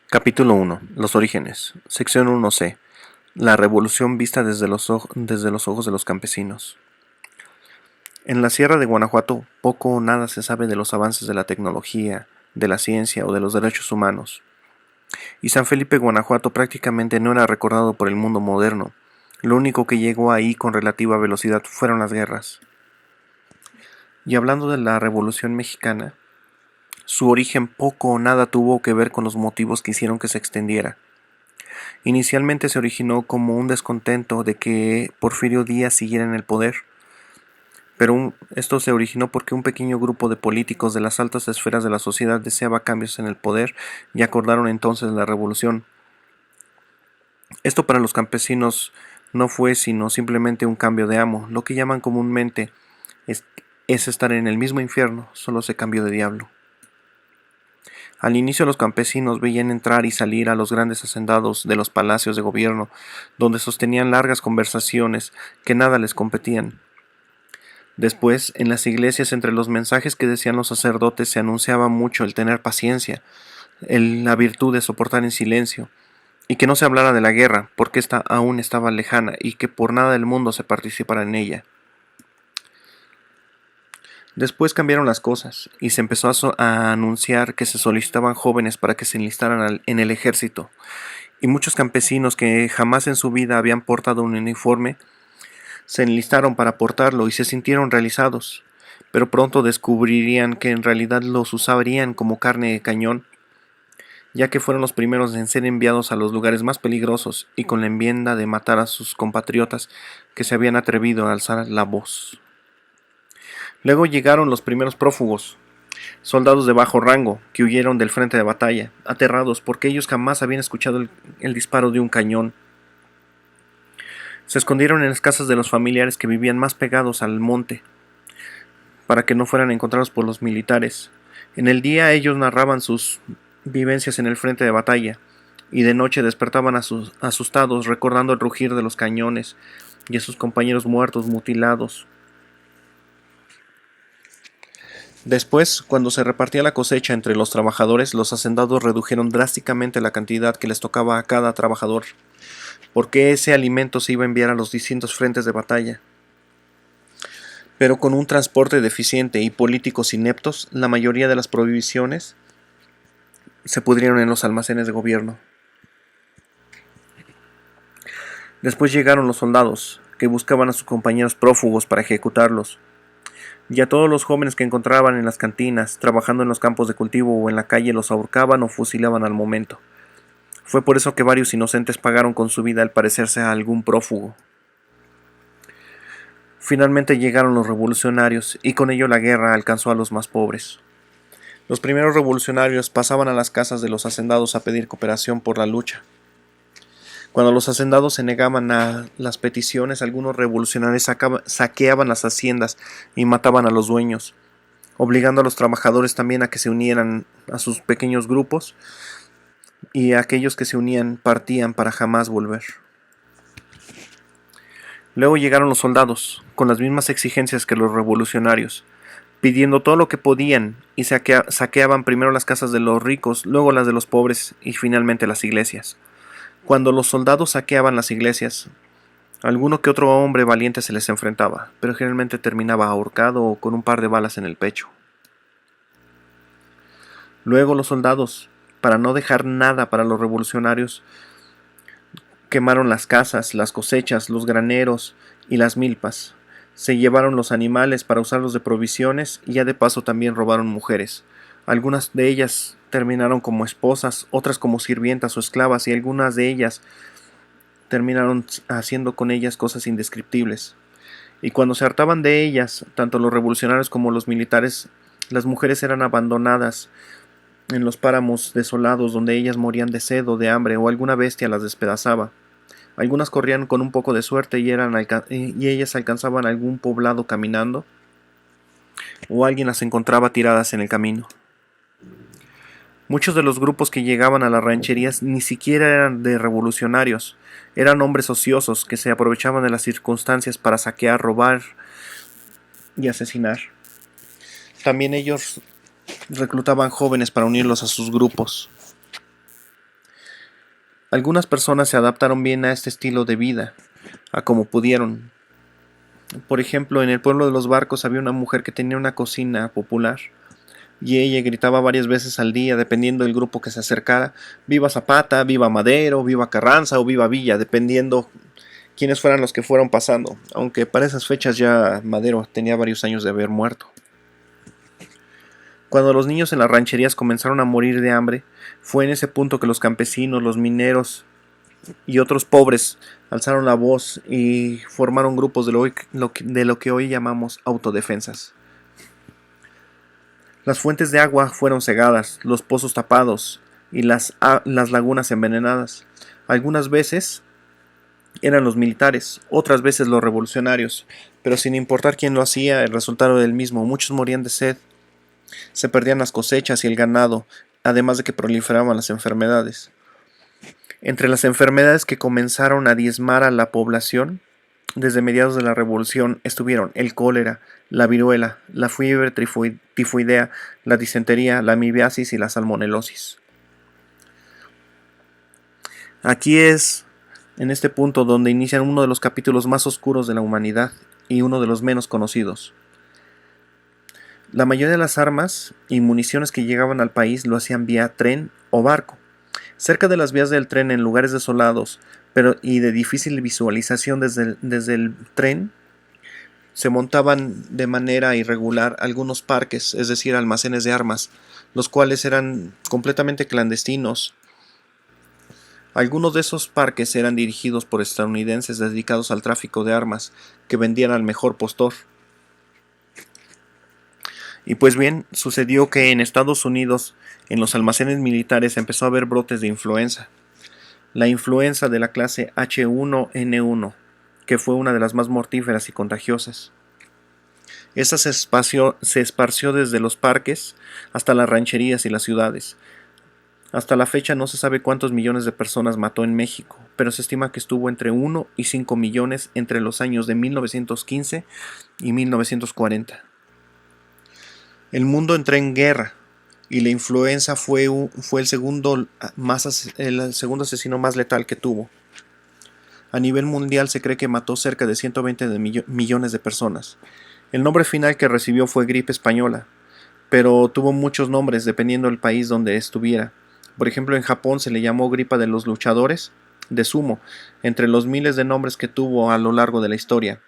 Capítulo 1. Los orígenes. Sección 1C. La revolución vista desde los ojos de los campesinos. En la Sierra de Guanajuato poco o nada se sabe de los avances de la tecnología, de la ciencia o de los derechos humanos. Y San Felipe, Guanajuato prácticamente no era recordado por el mundo moderno. Lo único que llegó ahí con relativa velocidad fueron las guerras. Y hablando de la Revolución Mexicana, su origen poco o nada tuvo que ver con los motivos que hicieron que se extendiera. Inicialmente se originó como un descontento de que Porfirio Díaz siguiera en el poder, pero esto se originó porque un pequeño grupo de políticos de las altas esferas de la sociedad deseaba cambios en el poder y acordaron entonces la revolución. Esto para los campesinos no fue sino simplemente un cambio de amo, lo que llaman comúnmente es, es estar en el mismo infierno, solo se cambió de diablo. Al inicio los campesinos veían entrar y salir a los grandes hacendados de los palacios de gobierno, donde sostenían largas conversaciones que nada les competían. Después, en las iglesias, entre los mensajes que decían los sacerdotes, se anunciaba mucho el tener paciencia, la virtud de soportar en silencio, y que no se hablara de la guerra, porque ésta aún estaba lejana y que por nada del mundo se participara en ella. Después cambiaron las cosas y se empezó a anunciar que se solicitaban jóvenes para que se enlistaran en el ejército, y muchos campesinos que jamás en su vida habían portado un uniforme se enlistaron para portarlo y se sintieron realizados, pero pronto descubrirían que en realidad los usarían como carne de cañón, ya que fueron los primeros en ser enviados a los lugares más peligrosos y con la enmienda de matar a sus compatriotas que se habían atrevido a alzar la voz. Luego llegaron los primeros prófugos, soldados de bajo rango, que huyeron del frente de batalla, aterrados porque ellos jamás habían escuchado el disparo de un cañón. Se escondieron en las casas de los familiares que vivían más pegados al monte, para que no fueran encontrados por los militares. En el día ellos narraban sus vivencias en el frente de batalla, y de noche despertaban asustados recordando el rugir de los cañones y a sus compañeros muertos, mutilados. Después, cuando se repartía la cosecha entre los trabajadores, los hacendados redujeron drásticamente la cantidad que les tocaba a cada trabajador, porque ese alimento se iba a enviar a los distintos frentes de batalla. Pero con un transporte deficiente y políticos ineptos, la mayoría de las provisiones se pudrieron en los almacenes de gobierno. Después llegaron los soldados, que buscaban a sus compañeros prófugos para ejecutarlos, y a todos los jóvenes que encontraban en las cantinas, trabajando en los campos de cultivo o en la calle, los ahorcaban o fusilaban al momento. Fue por eso que varios inocentes pagaron con su vida al parecerse a algún prófugo. Finalmente llegaron los revolucionarios, y con ello la guerra alcanzó a los más pobres. Los primeros revolucionarios pasaban a las casas de los hacendados a pedir cooperación por la lucha. Cuando los hacendados se negaban a las peticiones, algunos revolucionarios saqueaban las haciendas y mataban a los dueños, obligando a los trabajadores también a que se unieran a sus pequeños grupos, y aquellos que se unían partían para jamás volver. Luego llegaron los soldados, con las mismas exigencias que los revolucionarios, pidiendo todo lo que podían, y saqueaban primero las casas de los ricos, luego las de los pobres y finalmente las iglesias. Cuando los soldados saqueaban las iglesias, alguno que otro hombre valiente se les enfrentaba, pero generalmente terminaba ahorcado o con un par de balas en el pecho. Luego los soldados, para no dejar nada para los revolucionarios, quemaron las casas, las cosechas, los graneros y las milpas. Se llevaron los animales para usarlos de provisiones y ya de paso también robaron mujeres. Algunas de ellas terminaron como esposas, otras como sirvientas o esclavas, y algunas de ellas terminaron haciendo con ellas cosas indescriptibles. Y cuando se hartaban de ellas, tanto los revolucionarios como los militares, las mujeres eran abandonadas en los páramos desolados, donde ellas morían de sed o de hambre, o alguna bestia las despedazaba. Algunas corrían con un poco de suerte y ellas alcanzaban algún poblado caminando, o alguien las encontraba tiradas en el camino. Muchos de los grupos que llegaban a las rancherías ni siquiera eran de revolucionarios, eran hombres ociosos que se aprovechaban de las circunstancias para saquear, robar y asesinar. También ellos reclutaban jóvenes para unirlos a sus grupos. Algunas personas se adaptaron bien a este estilo de vida, a como pudieron. Por ejemplo, en el pueblo de los Barcos había una mujer que tenía una cocina popular y ella gritaba varias veces al día, dependiendo del grupo que se acercara: viva Zapata, viva Madero, viva Carranza o viva Villa, dependiendo quiénes fueran los que fueron pasando, aunque para esas fechas ya Madero tenía varios años de haber muerto. Cuando los niños en las rancherías comenzaron a morir de hambre, fue en ese punto que los campesinos, los mineros y otros pobres alzaron la voz y formaron grupos de lo que hoy llamamos autodefensas. Las fuentes de agua fueron cegadas, los pozos tapados y las lagunas envenenadas. Algunas veces eran los militares, otras veces los revolucionarios, pero sin importar quién lo hacía, el resultado era el mismo: muchos morían de sed, se perdían las cosechas y el ganado, además de que proliferaban las enfermedades. Entre las enfermedades que comenzaron a diezmar a la población desde mediados de la Revolución estuvieron el cólera, la viruela, la fiebre tifoidea, la disentería, la amibiasis y la salmonelosis. Aquí es, en este punto, donde inician uno de los capítulos más oscuros de la humanidad y uno de los menos conocidos. La mayoría de las armas y municiones que llegaban al país lo hacían vía tren o barco. Cerca de las vías del tren, en lugares desolados y de difícil visualización desde el tren, se montaban de manera irregular algunos parques, es decir, almacenes de armas, los cuales eran completamente clandestinos. Algunos de esos parques eran dirigidos por estadounidenses dedicados al tráfico de armas, que vendían al mejor postor. Y pues bien, sucedió que en Estados Unidos, en los almacenes militares, empezó a haber brotes de influenza. La influenza de la clase H1N1, que fue una de las más mortíferas y contagiosas. Esta se esparció desde los parques hasta las rancherías y las ciudades. Hasta la fecha no se sabe cuántos millones de personas mató en México, pero se estima que estuvo entre 1 y 5 millones entre los años de 1915 y 1940. El mundo entró en guerra y la influenza fue el segundo asesino más letal que tuvo. A nivel mundial se cree que mató cerca de 120 millones de personas. El nombre final que recibió fue gripe española, pero tuvo muchos nombres dependiendo del país donde estuviera. Por ejemplo, en Japón se le llamó gripa de los luchadores de sumo, entre los miles de nombres que tuvo a lo largo de la historia.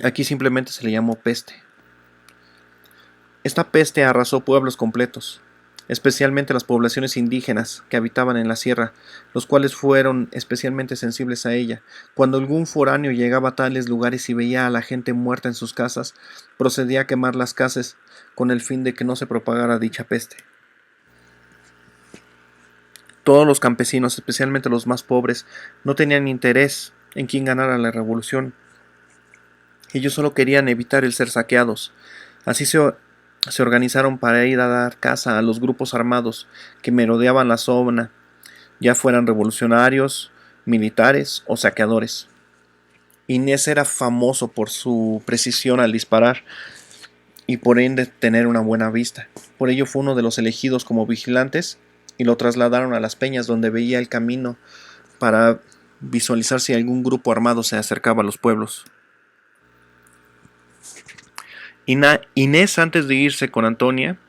Aquí simplemente se le llamó peste. Esta peste arrasó pueblos completos, especialmente las poblaciones indígenas que habitaban en la sierra, los cuales fueron especialmente sensibles a ella. Cuando algún foráneo llegaba a tales lugares y veía a la gente muerta en sus casas, procedía a quemar las casas con el fin de que no se propagara dicha peste. Todos los campesinos, especialmente los más pobres, no tenían interés en quién ganara la revolución. Ellos solo querían evitar el ser saqueados. Así se organizaron para ir a dar caza a los grupos armados que merodeaban la zona, ya fueran revolucionarios, militares o saqueadores. Inés era famoso por su precisión al disparar y por ende tener una buena vista. Por ello fue uno de los elegidos como vigilantes y lo trasladaron a las peñas, donde veía el camino para visualizar si algún grupo armado se acercaba a los pueblos. Inés, antes de irse con Antonia,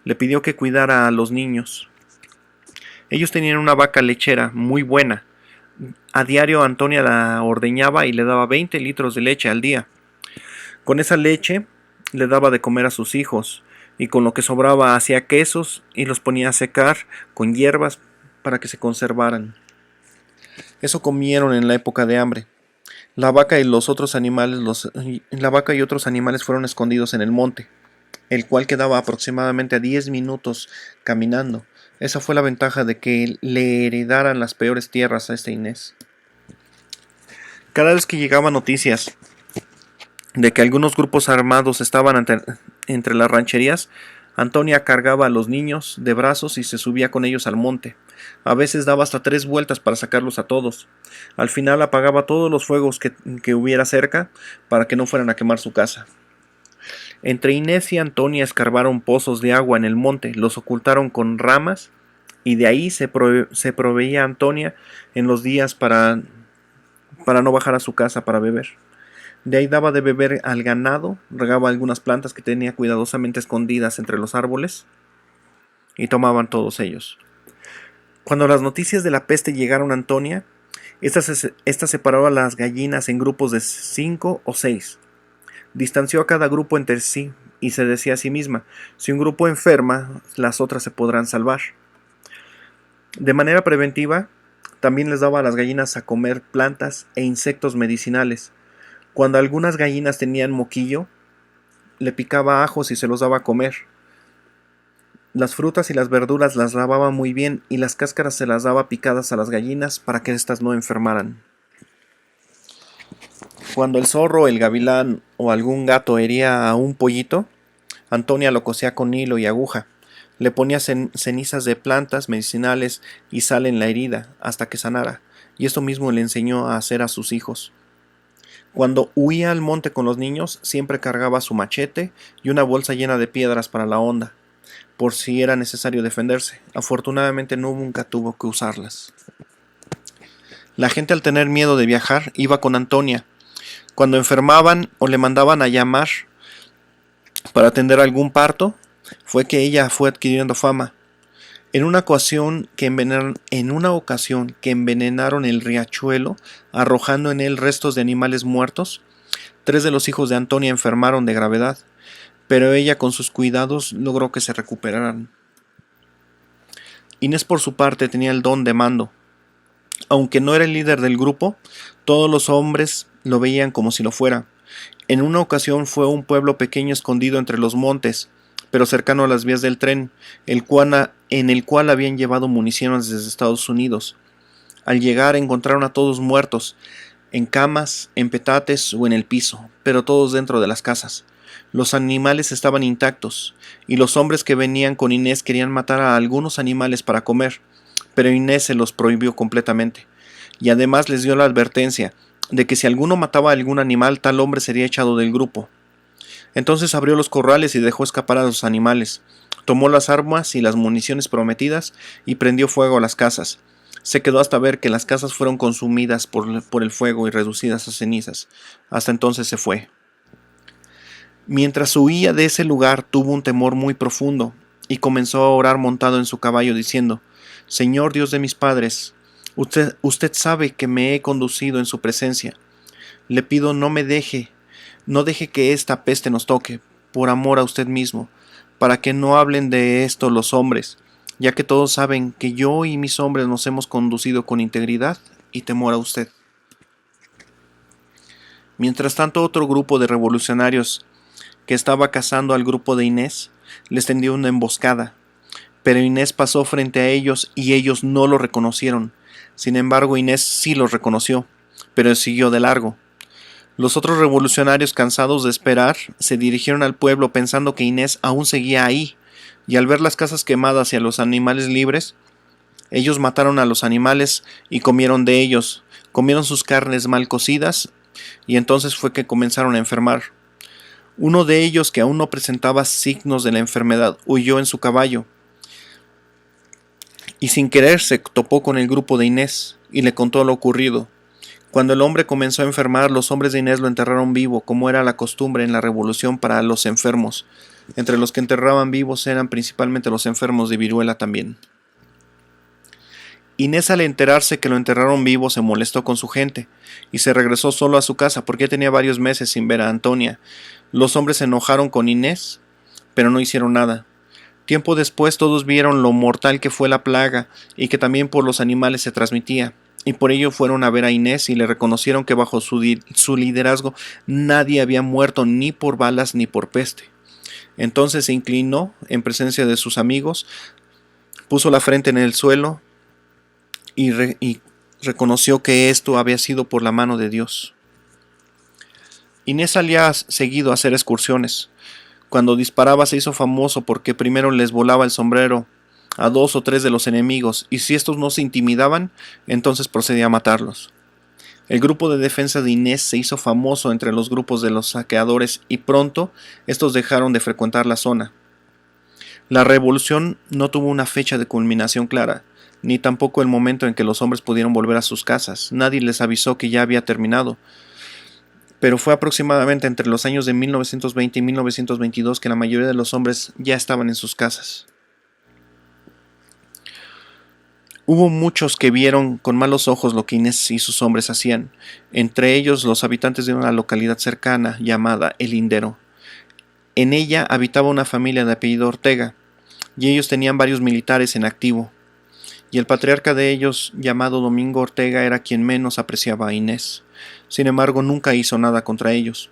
le pidió que cuidara a los niños. Ellos tenían una vaca lechera muy buena. A diario Antonia la ordeñaba y le daba 20 litros de leche al día. Con esa leche le daba de comer a sus hijos, y con lo que sobraba hacía quesos y los ponía a secar con hierbas para que se conservaran. Eso comieron en la época de hambre. La vaca y otros animales fueron escondidos en el monte, el cual quedaba aproximadamente a 10 minutos caminando. Esa fue la ventaja de que le heredaran las peores tierras a esta Inés. Cada vez que llegaban noticias de que algunos grupos armados estaban entre las rancherías, Antonia cargaba a los niños de brazos y se subía con ellos al monte. A veces daba hasta 3 vueltas para sacarlos a todos. Al final apagaba todos los fuegos que hubiera cerca para que no fueran a quemar su casa. Entre Inés y Antonia escarbaron pozos de agua en el monte, los ocultaron con ramas y de ahí se proveía Antonia en los días para no bajar a su casa para beber. De ahí daba de beber al ganado, regaba algunas plantas que tenía cuidadosamente escondidas entre los árboles, y tomaban todos ellos. Cuando las noticias de la peste llegaron a Antonia, esta separó a las gallinas en grupos de 5 o 6. Distanció a cada grupo entre sí y se decía a sí misma: si un grupo enferma, las otras se podrán salvar. De manera preventiva, también les daba a las gallinas a comer plantas e insectos medicinales. Cuando algunas gallinas tenían moquillo, le picaba ajos y se los daba a comer. Las frutas y las verduras las lavaba muy bien y las cáscaras se las daba picadas a las gallinas para que éstas no enfermaran. Cuando el zorro, el gavilán o algún gato hería a un pollito, Antonia lo cosía con hilo y aguja. Le ponía cenizas de plantas medicinales y sal en la herida hasta que sanara, y esto mismo le enseñó a hacer a sus hijos. Cuando huía al monte con los niños, siempre cargaba su machete y una bolsa llena de piedras para la honda, por si era necesario defenderse. Afortunadamente nunca tuvo que usarlas. La gente, al tener miedo de viajar, iba con Antonia. Cuando enfermaban o le mandaban a llamar para atender algún parto, fue que ella fue adquiriendo fama. En una ocasión que envenenaron el riachuelo, arrojando en él restos de animales muertos, 3 de los hijos de Antonia enfermaron de gravedad, pero ella con sus cuidados logró que se recuperaran. Inés, por su parte, tenía el don de mando. Aunque no era el líder del grupo, todos los hombres lo veían como si lo fuera. En una ocasión fue a un pueblo pequeño escondido entre los montes, pero cercano a las vías del tren, en el cual habían llevado municiones desde Estados Unidos. Al llegar encontraron a todos muertos, en camas, en petates o en el piso, pero todos dentro de las casas. Los animales estaban intactos, y los hombres que venían con Inés querían matar a algunos animales para comer, pero Inés se los prohibió completamente, y además les dio la advertencia de que si alguno mataba a algún animal, tal hombre sería echado del grupo. Entonces abrió los corrales y dejó escapar a los animales, tomó las armas y las municiones prometidas y prendió fuego a las casas. Se quedó hasta ver que las casas fueron consumidas por el fuego y reducidas a cenizas. Hasta entonces se fue. Mientras huía de ese lugar, tuvo un temor muy profundo y comenzó a orar montado en su caballo, diciendo: Señor Dios de mis padres, usted sabe que me he conducido en su presencia. Le pido no deje que esta peste nos toque, por amor a usted mismo, para que no hablen de esto los hombres, ya que todos saben que yo y mis hombres nos hemos conducido con integridad y temor a usted. Mientras tanto, otro grupo de revolucionarios que estaba cazando al grupo de Inés les tendió una emboscada, pero Inés pasó frente a ellos y ellos no lo reconocieron. Sin embargo, Inés sí los reconoció, pero siguió de largo. Los otros revolucionarios, cansados de esperar, se dirigieron al pueblo pensando que Inés aún seguía ahí, y al ver las casas quemadas y a los animales libres, ellos mataron a los animales y comieron de ellos, comieron sus carnes mal cocidas, y entonces fue que comenzaron a enfermar. Uno de ellos, que aún no presentaba signos de la enfermedad, huyó en su caballo, y sin querer se topó con el grupo de Inés, y le contó lo ocurrido. Cuando el hombre comenzó a enfermar, los hombres de Inés lo enterraron vivo, como era la costumbre en la revolución para los enfermos. Entre los que enterraban vivos eran principalmente los enfermos de viruela también. Inés, al enterarse que lo enterraron vivo, se molestó con su gente y se regresó solo a su casa porque tenía varios meses sin ver a Antonia. Los hombres se enojaron con Inés, pero no hicieron nada. Tiempo después todos vieron lo mortal que fue la plaga y que también por los animales se transmitía, y por ello fueron a ver a Inés y le reconocieron que bajo su liderazgo nadie había muerto ni por balas ni por peste. Entonces se inclinó en presencia de sus amigos, puso la frente en el suelo y reconoció que esto había sido por la mano de Dios. Inés salía seguido a hacer excursiones. Cuando disparaba se hizo famoso porque primero les volaba el sombrero a 2 o 3 de los enemigos, y si estos no se intimidaban, entonces procedía a matarlos. El grupo de defensa de Inés se hizo famoso entre los grupos de los saqueadores y pronto estos dejaron de frecuentar la zona. La revolución no tuvo una fecha de culminación clara, ni tampoco el momento en que los hombres pudieron volver a sus casas. Nadie les avisó que ya había terminado, pero fue aproximadamente entre los años de 1920 y 1922 que la mayoría de los hombres ya estaban en sus casas. Hubo muchos que vieron con malos ojos lo que Inés y sus hombres hacían, entre ellos los habitantes de una localidad cercana llamada El Lindero. En ella habitaba una familia de apellido Ortega, y ellos tenían varios militares en activo, y el patriarca de ellos, llamado Domingo Ortega, era quien menos apreciaba a Inés. Sin embargo, nunca hizo nada contra ellos.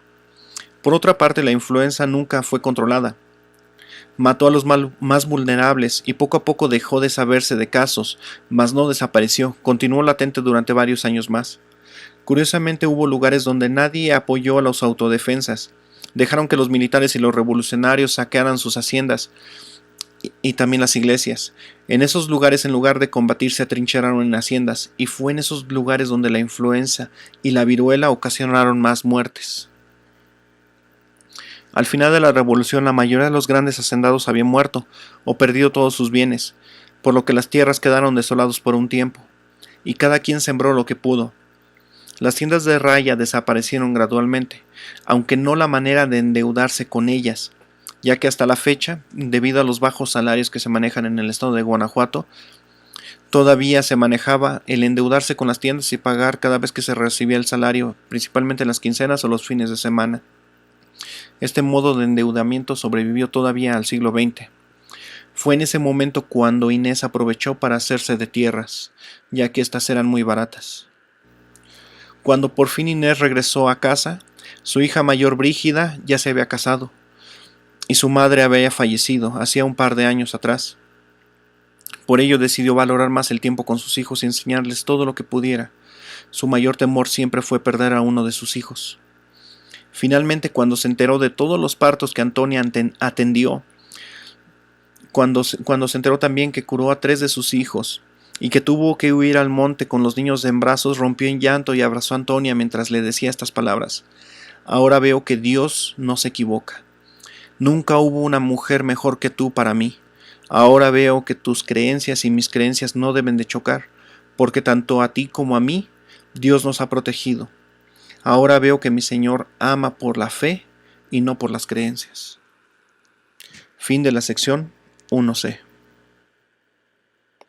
Por otra parte, la influenza nunca fue controlada. Mató a los más vulnerables y poco a poco dejó de saberse de casos, mas no desapareció, continuó latente durante varios años más. Curiosamente hubo lugares donde nadie apoyó a las autodefensas, dejaron que los militares y los revolucionarios saquearan sus haciendas y también las iglesias. En esos lugares, en lugar de combatir, se atrincheraron en haciendas, y fue en esos lugares donde la influenza y la viruela ocasionaron más muertes. Al final de la revolución, la mayoría de los grandes hacendados habían muerto o perdido todos sus bienes, por lo que las tierras quedaron desolados por un tiempo, y cada quien sembró lo que pudo. Las tiendas de raya desaparecieron gradualmente, aunque no la manera de endeudarse con ellas, ya que hasta la fecha, debido a los bajos salarios que se manejan en el estado de Guanajuato, todavía se manejaba el endeudarse con las tiendas y pagar cada vez que se recibía el salario, principalmente en las quincenas o los fines de semana. Este modo de endeudamiento sobrevivió todavía al siglo XX. Fue en ese momento cuando Inés aprovechó para hacerse de tierras, ya que éstas eran muy baratas. Cuando por fin Inés regresó a casa, su hija mayor Brígida ya se había casado, y su madre había fallecido hacía un par de años atrás. Por ello decidió valorar más el tiempo con sus hijos y enseñarles todo lo que pudiera. Su mayor temor siempre fue perder a uno de sus hijos. Finalmente, cuando se enteró de todos los partos que Antonia atendió, cuando se enteró también que curó a 3 de sus hijos y que tuvo que huir al monte con los niños en brazos, rompió en llanto y abrazó a Antonia mientras le decía estas palabras: ahora veo que Dios no se equivoca. Nunca hubo una mujer mejor que tú para mí. Ahora veo que tus creencias y mis creencias no deben de chocar, porque tanto a ti como a mí Dios nos ha protegido. Ahora veo que mi Señor ama por la fe y no por las creencias. Fin de la sección 1C.